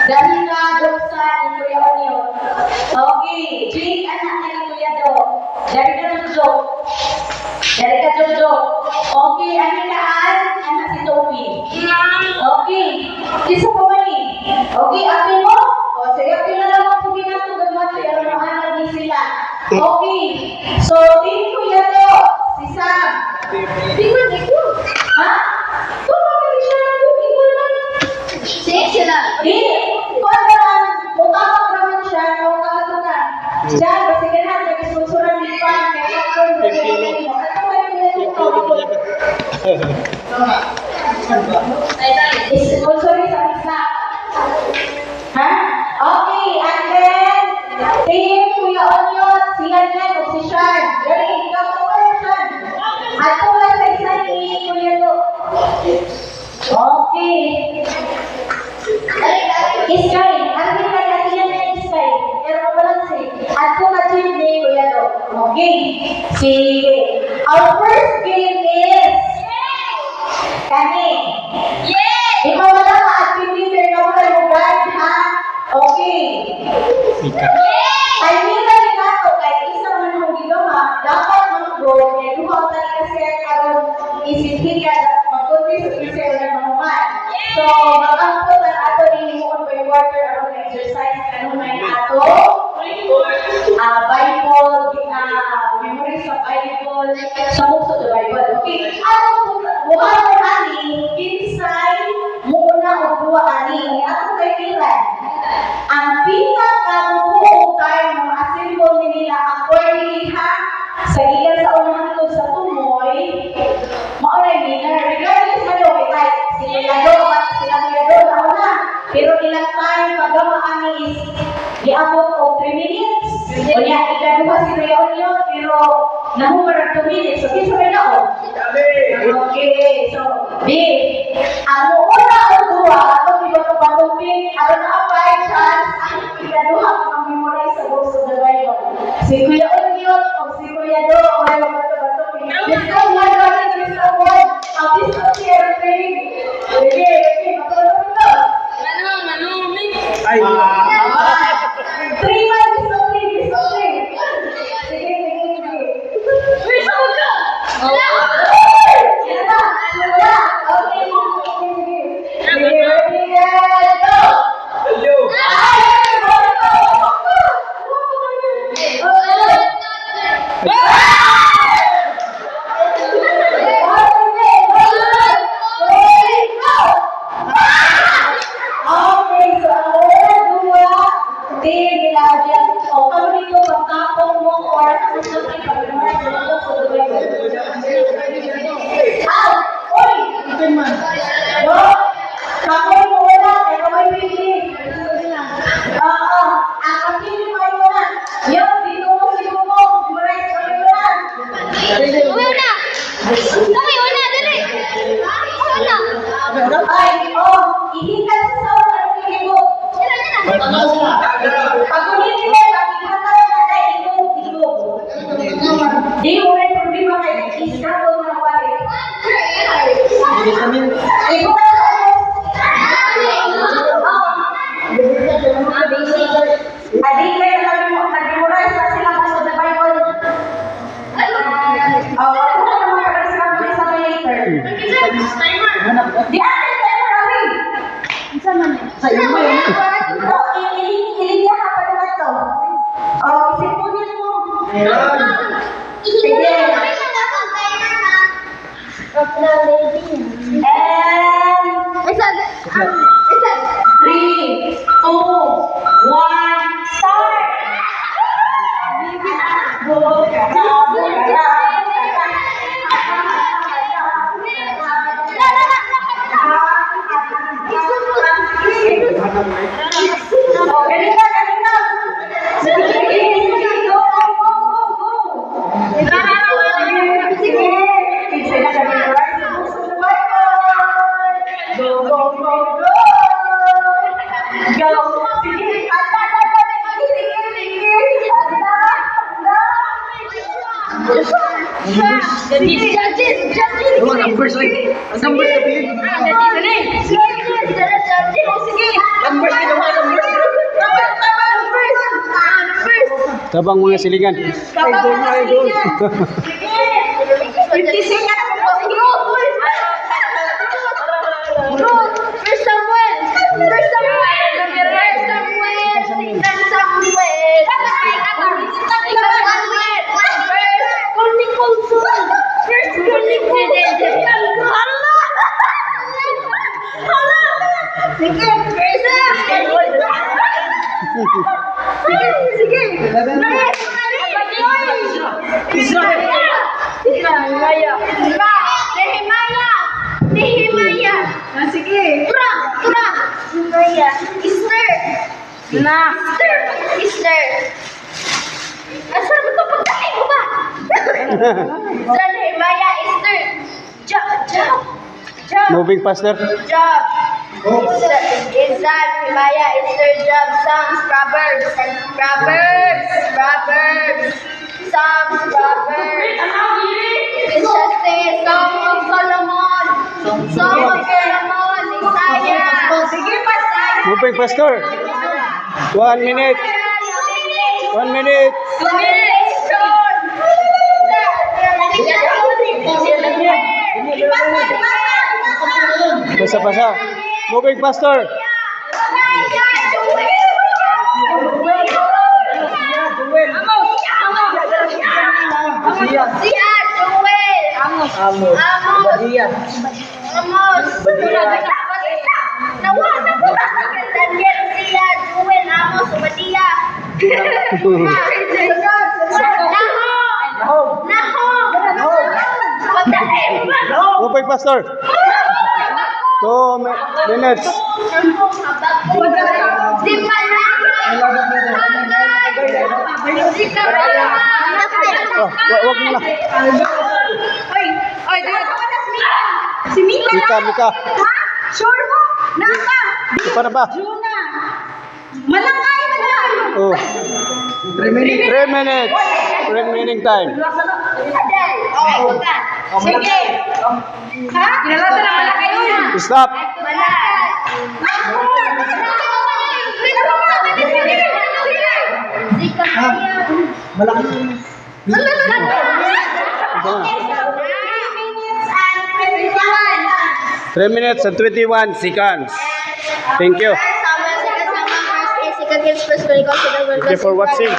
Dahil na doksa ni Kuya Onyo. Okay, Jake, anak ni Kuya Do. Dari ka Jojo. Dari ka Jojo. Okay, anikaan, anak si Toby. Okay, isa pa man eh. Okay, ate mo? O, sige, pinalaman ko ginatugad mo siya, ano anak ni sila. Okay, so, din Kuya Do, si Sam. Di ko. Ha? Kung bakit siya nag-ipon man? Sila. Di, kung naman, mukha naman siya, mukha ito na. Diyan, kasi ganyan, nag-isunsuran ni Pan, kaya kung nag-iipon mo, at kung Sponsori sa isa. Ha? Okay, and then, team Kuya Onyo, sila yan, o si Sean. Dari, ikaw po kayo, Sean. At kung sa isa ni Kuya Do. Okay. Iskay, ang pinagkatiyan niya Iskay. Pero mabalansi. At kung ka-team ni Kuya Do. Okay. Sige. Our first game is kani. Yay! Ikaw wala ka-activity na wala mo guard, ha? Okay. Ay, mira ni Kato, kahit isa man ang ginawa, dapat mag-go, kaya duha ka kasi karon isipin ka, mag-convince sa isa na mamuman. So, mag-angko na ato ni mo by water around exercise, ano na yung ato? Bible, memories of Bible, sa books of the Bible. Okay. Ano buha mo ani, inside, muna o buha ani, ang ato kay Piran. Ang pinaka-buong time ng assemble nila according ha, sa ilan sa unahan ito sa tumoy, maunay nila, regardless na yung kahit sila do, na. Pero ilang time, pagkamaan is, iabot o 3 minutes. O niya, ikaduha si Kuya Onyo, pero nahumarag 2 minutes. So, kisa rin ako. Okay, so, di, ang una o duha, atong iba ko patupin, aron na 5 chance, ang ikaduha ko ang memorize sa books of the Bible. Si Kuya Onyo, o si Kuya Do, o ay magpatupin. Let's go, one, ang piso ko siya, training. Sige, magpatupin ko. Ay, 3 months, okay. Sige. Uy, saan ka? Yan na, wala. Okay, sige. Ready, go! hello. Di mo rin problema kayo, iskapon na wali. Ibu ka adik kayo nag-memorize na sila sa the Bible. Ako na naman pag-discover sa later. Di atin tayo maraming. Sa'yo mo yun. Iligya ka pa naman to. Isipunin mo. Sige. And 3, 2, 1, start! Ganito. Numbers lagi. Numbers na bilhin. Numbers, Tabang mga silingan. Kapag nakasigan. Sige. 50 seconds po. Sige. First Samuel. First Samuel. First Samuel. Second Samuel. First Chronicles. Sige. Sige. Nehemiah. Sige. Esther. Asal betul pagkain ko ba? Nehemiah, Esther. Job. Moving faster. Job. Insan, Nehemiah, Esther, Job, Psalms, Proverbs. Psalms, Proverbs. Ecclesiastes, Song of Solomon. Isaiah. Sige, pasay. Moving faster. 1 minute. 1 minute. Pasa. Moving faster. Moving faster. 2 minutes. Wag mo na. Oy, si Mika. Mika. Ha? Sure mo? Naka. Para ba? Juna. Malangay na na. Oh. 3 minutes. Remaining time. Sige. Ha? Kinalasa na pala kayo. Stop. Malaki. 3 minutes and 21 seconds. Thank you. Thank you for watching.